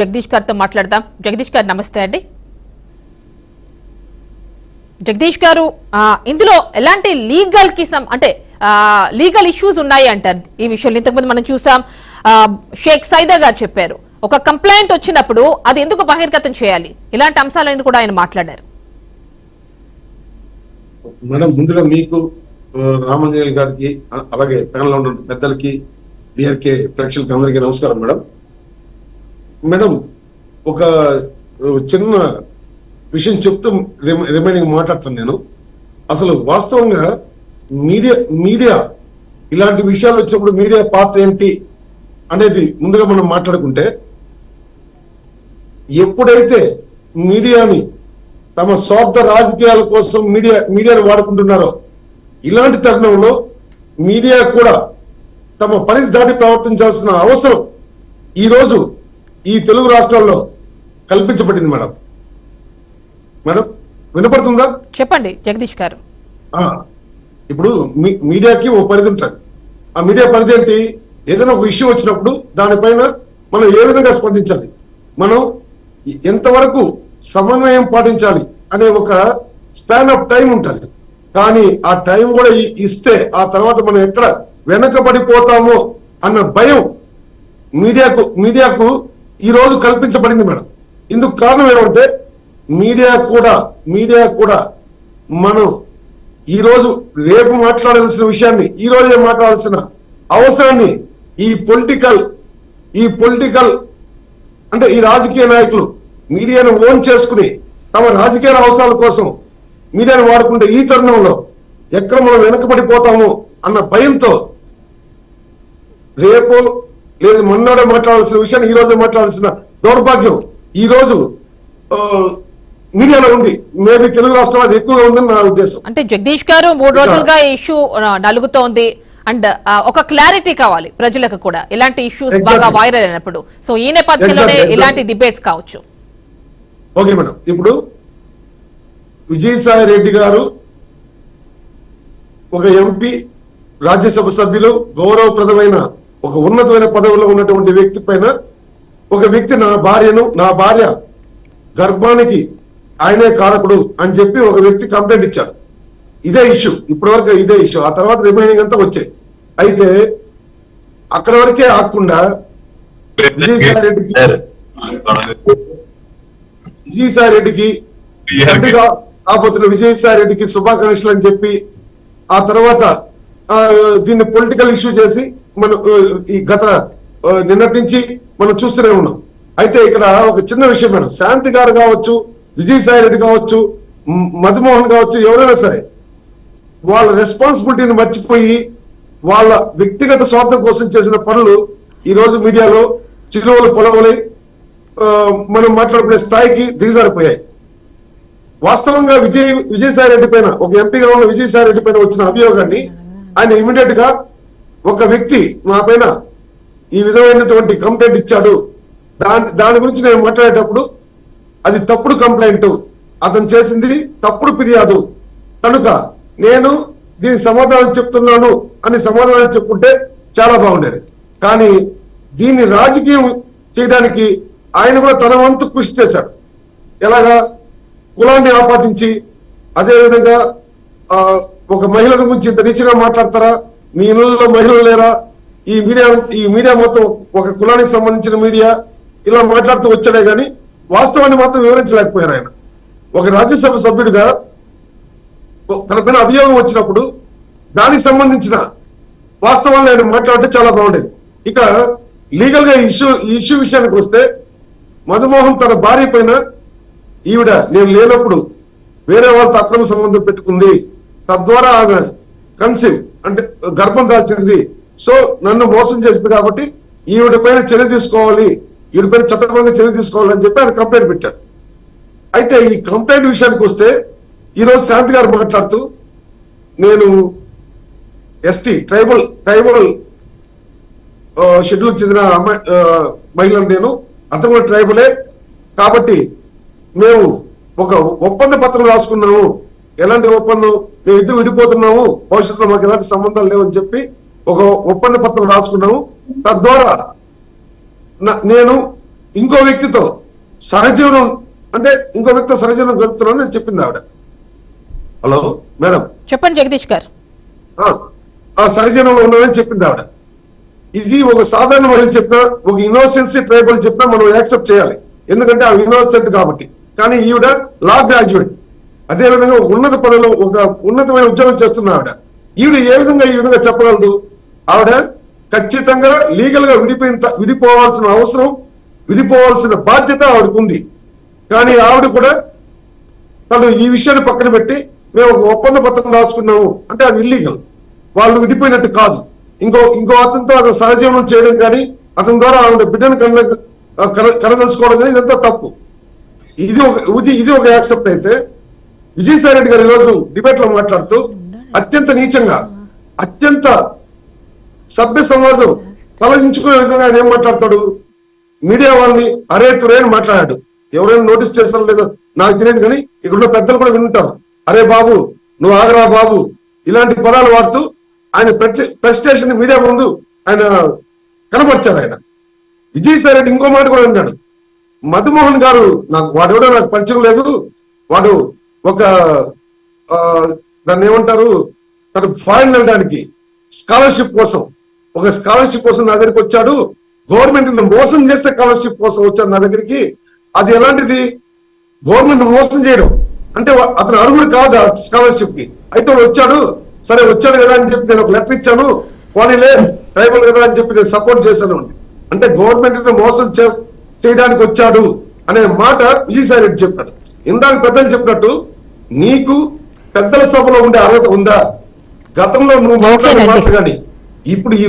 జగదీష్ గారితో మాట్లాడదాం. జగదీష్ గారు నమస్తే అండి. జగదీష్ గారు, ఇందులో ఎలాంటి లీగల్ ఇష్యూస్ ఉన్నాయి అంటారు ఈ విషయంలో? ఇంతకుముందు మనం చూసాం, షేక్ సైదా గారు చెప్పారు, ఒక కంప్లైంట్ వచ్చినప్పుడు అది ఎందుకు బహిర్గతం చేయాలి, ఇలాంటి అంశాలను కూడా ఆయన మాట్లాడారు. మేడం, ముందుగా మీకు రామంజనేయులు గారికి అలాగే ప్యానల్ ఉన్న పెద్దలకి బిఆర్కే ప్రేక్షకులకి అందరికీ నమస్కారం. మేడం ఒక చిన్న విషయం చెప్తూ రిమైనింగ్ మాట్లాడుతాను. నేను అసలు వాస్తవంగా మీడియా ఇలాంటి విషయాలు వచ్చినప్పుడు మీడియా పాత్ర ఏంటి అనేది ముందుగా మనం మాట్లాడుకుంటే, ఎప్పుడైతే మీడియాని తమ స్వార్థ రాజకీయాల కోసం మీడియాని వాడుకుంటున్నారో, ఇలాంటి తరుణంలో మీడియా కూడా తమ పరిధి దాటి ప్రవర్తించాల్సిన అవసరం ఈరోజు ఈ తెలుగు రాష్ట్రాల్లో కల్పించబడింది. మేడం వినపడుతుందా? చెప్పండి జగదీష్ గారు. ఇప్పుడు మీడియాకి ఓ పరిధి ఉంటుంది. ఆ మీడియా పరిధి ఏంటి? ఏదైనా ఒక ఇష్యూ వచ్చినప్పుడు దానిపైన మనం ఏ విధంగా స్పందించాలి, మనం ఎంతవరకు సమన్వయం పాటించాలి అనే ఒక స్పాన్ ఆఫ్ టైం ఉంటుంది. కానీ ఆ టైం కూడా ఇస్తే ఆ తర్వాత మనం ఎక్కడ వెనకబడిపోతామో అన్న భయం మీడియాకు ఈ రోజు కల్పించబడింది. మేడం, ఇందుకు కారణం ఏమంటే మీడియా కూడా మనం ఈ రోజు రేపు మాట్లాడాల్సిన విషయాన్ని ఈ రోజే మాట్లాడాల్సిన అవసరాన్ని ఈ పొలిటికల్ అంటే ఈ రాజకీయ నాయకులు మీడియాను ఓన్ చేసుకుని తమ రాజకీయ అవసరాల కోసం మీడియాను వాడుకుంటే ఈ తరుణంలో ఎక్కడ మనం వెనకబడిపోతామో అన్న భయంతో రేపు లేదు మొన్నడే మాట్లాడాల్సిన విషయాన్ని ఈ రోజే మాట్లాడాల్సిన దౌర్భాగ్యం ఈ రోజు మీడియాలో ఉంది. మేబీ తెలుగు రాష్ట్రాలు అది ఎక్కువగా ఉందని నా ఉద్దేశం. అంటే జగదీష్ గారు 3 రోజులుగా ఇష్యూ నలుగుతోంది అండ్ ఒక క్లారిటీ కావాలి ప్రజలకు కూడా, ఇలాంటి ఇష్యూస్ బాగా వైరల్ అయినప్పుడు. సో ఈ నేపథ్యంలోనే ఇలాంటి డిబేట్స్ కావచ్చు. ఓకే మేడం, ఇప్పుడు విజయసాయి రెడ్డి గారు ఒక ఎంపీ, రాజ్యసభ సభ్యులు, గౌరవప్రదమైన ఒక ఉన్నతమైన పదవిలో ఉన్నటువంటి వ్యక్తి పైన ఒక వ్యక్తి నా భార్య గర్భానికి ఆయనే కారకుడు అని చెప్పి ఒక వ్యక్తి కంప్లైంట్ ఇచ్చాడు. ఇదే ఇష్యూ, ఇప్పటి వరకు ఇదే ఇష్యూ. ఆ తర్వాత రిమైనింగ్ అంతా వచ్చాయి. అయితే అక్కడ వరకే ఆకుండా విజయసాయి రెడ్డికి తండ్రిగా ఆపోతున్న విజయసాయి రెడ్డికి శుభాకాంక్షలు అని చెప్పి ఆ తర్వాత దీన్ని పొలిటికల్ ఇష్యూ చేసి మనం ఈ గత నిన్నటి నుంచి మనం చూస్తూనే ఉన్నాం. అయితే ఇక్కడ ఒక చిన్న విషయం మేడం, శాంతి గారు కావచ్చు, విజయసాయి రెడ్డి కావచ్చు, మధుమోహన్ కావచ్చు, ఎవరైనా సరే వాళ్ళ రెస్పాన్సిబిలిటీని మర్చిపోయి వాళ్ళ వ్యక్తిగత స్వార్థం కోసం చేసిన పనులు ఈ రోజు మీడియాలో చిరువులు పొలవలై మనం మాట్లాడుకునే స్థాయికి దిగజారిపోయాయి. వాస్తవంగా విజయసాయి రెడ్డి పైన, ఒక ఎంపీగా ఉన్న విజయసాయి రెడ్డి పైన వచ్చిన అభియోగాన్ని ఆయన ఇమీడియట్ గా ఒక వ్యక్తి మా పైన ఈ విధమైనటువంటి కంప్లైంట్ ఇచ్చాడు, దాని గురించి నేను మాట్లాడేటప్పుడు అది తప్పుడు కంప్లైంట్, అతను చేసింది తప్పుడు ఫిర్యాదు, కనుక నేను దీనికి సమాధానం చెప్తున్నాను అని సమాధానం చెప్పుకుంటే చాలా బాగుండేది. కానీ దీన్ని రాజకీయం చేయడానికి ఆయన కూడా తన వంతు కృషి చేశాడు. ఎలాగా? కులాన్ని ఆపాదించి, అదేవిధంగా ఒక మహిళల గురించి ఇంత నీచగా మాట్లాడతారా, మీ ఇళ్లలో మహిళలు లేరా, ఈ మీడియా మొత్తం ఒక కులానికి సంబంధించిన మీడియా, ఇలా మాట్లాడుతూ వచ్చాడే గాని వాస్తవాన్ని మాత్రం వివరించలేకపోయారు. ఆయన ఒక రాజ్యసభ సభ్యుడిగా తన పైన అభియోగం వచ్చినప్పుడు దానికి సంబంధించిన వాస్తవాన్ని ఆయన మాట్లాడితే చాలా బాగుండేది. ఇక లీగల్ గా ఈ ఇష్యూ విషయానికి వస్తే, మధుమోహన్ తన భార్య పైన ఈవిడ నేను లేనప్పుడు వేరే వాళ్ళతో అక్రమ సంబంధం పెట్టుకుంది, తద్వారా ఆమె కన్సీవ్ అంటే గర్భం దాల్చింది, సో నన్ను మోసం చేసింది కాబట్టి ఈవిడ పైన చర్య తీసుకోవాలి, ఈవిడ పైన చట్టపరంగా చర్య తీసుకోవాలని చెప్పి ఆయన కంప్లైంట్ పెట్టాడు. అయితే ఈ కంప్లైంట్ విషయానికి వస్తే ఈరోజు శాంతి గారు మాట్లాడుతూ, నేను ఎస్టీ ట్రైబల్ షెడ్యూల్ చెందిన మహిళను, నేను అతను కూడా ట్రైబలే కాబట్టి మేము ఒక ఒప్పంద పత్రం రాసుకున్నాము, ఎలాంటి ఒప్పందం, మేము ఇద్దరు విడిపోతున్నాము, భవిష్యత్తులో మాకు ఎలాంటి సంబంధాలు లేవని చెప్పి ఒక ఒప్పంద పత్రం రాసుకున్నాము. తద్వారా నేను ఇంకో వ్యక్తితో సహజీవనం అంటే ఇంకో వ్యక్తితో సహజీవనం గడుపుతున్నాను అని చెప్పింది ఆవిడ. హలో మేడం, చెప్పండి జగదీష్ గారు. ఆ సహజీవనంలో ఉన్నానని చెప్పింది ఆవిడ. ఇది ఒక సాధారణ మహిళ చెప్పినా, ఒక ఇన్నోసెన్సీ ట్రైబల్ చెప్పినా మనం యాక్సెప్ట్ చేయాలి, ఎందుకంటే ఆ ఇన్నోసెంట్ కాబట్టి. కానీ ఈవిడ లా గ్రాడ్యుయేట్, అదేవిధంగా ఒక ఉన్నత పదవిలో ఒక ఉన్నతమైన ఉద్యోగం చేస్తున్న ఆవిడ. ఈవిడ ఏ విధంగా ఈ విధంగా చెప్పగలదు? ఆవిడ ఖచ్చితంగా లీగల్ గా విడిపోవాల్సిన అవసరం, విడిపోవాల్సిన బాధ్యత ఆవిడకు ఉంది. కానీ ఆవిడ కూడా తను ఈ విషయాన్ని పక్కన పెట్టి మేము ఒక ఒప్పంద పత్రం రాసుకున్నాము అంటే అది ఇల్లీగల్, వాళ్ళు విడిపోయినట్టు కాదు. ఇంకో అతనితో అతను సహజీవనం చేయడం కానీ అతని ద్వారా ఆవిడ బిడ్డను కనదలుచుకోవడం కానీ ఇదంతా తప్పు. ఇది ఒక యాక్సెప్ట్ అయితే, విజయసాయి రెడ్డి గారు ఈరోజు డిబేట్ లో మాట్లాడుతూ అత్యంత నీచంగా, అత్యంత సభ్య సమాజం తలదించుకునే విధంగా ఆయన ఏం మాట్లాడతాడు? మీడియా వాళ్ళని అరే తురే అని మాట్లాడాడు. ఎవరైనా నోటీస్ చేస్తారో లేదో నాకు తెలియదు, కానీ ఇక్కడున్న పెద్దలు కూడా వింటారు. అరే బాబు, నువ్వు ఆగరా బాబు, ఇలాంటి పదాలు వాడుతూ ఆయన ప్రెస్టేషన్ మీడియా ముందు ఆయన కనపరిచారు. ఆయన విజయసాయి రెడ్డి ఇంకో మాట కూడా అన్నాడు, మధుమోహన్ గారు వాడెవడో నాకు పరిచయం లేదు, వాడు ఒక దాన్ని ఏమంటారు, తను ఫారెన్ వెళ్ళడానికి స్కాలర్షిప్ కోసం నా దగ్గరికి వచ్చాడు, గవర్నమెంట్ మోసం చేస్తే స్కాలర్షిప్ కోసం వచ్చాడు నా దగ్గరికి. అది ఎలాంటిది? గవర్నమెంట్ మోసం చేయడం అంటే అతను అర్హుడు కాదు స్కాలర్షిప్ కి, అయితే వచ్చాడు, సరే వచ్చాడు కదా అని చెప్పి నేను ఒక లెటర్ ఇచ్చాను, పోనీలే ట్రైబల్ కదా అని చెప్పి నేను సపోర్ట్ చేశాను. అంటే గవర్నమెంట్ మోసం చేయడానికి వచ్చాడు అనే మాట విజయసాయి రెడ్డి చెప్పాడు. ఇందాక పెద్దలు చెప్పినట్టు నీకు పెద్దల సభలో ఉండే అర్హత ఉందా? గతంలో నువ్వు మాట్లాడిన మాట కానీ ఇప్పుడు ఈ రోజు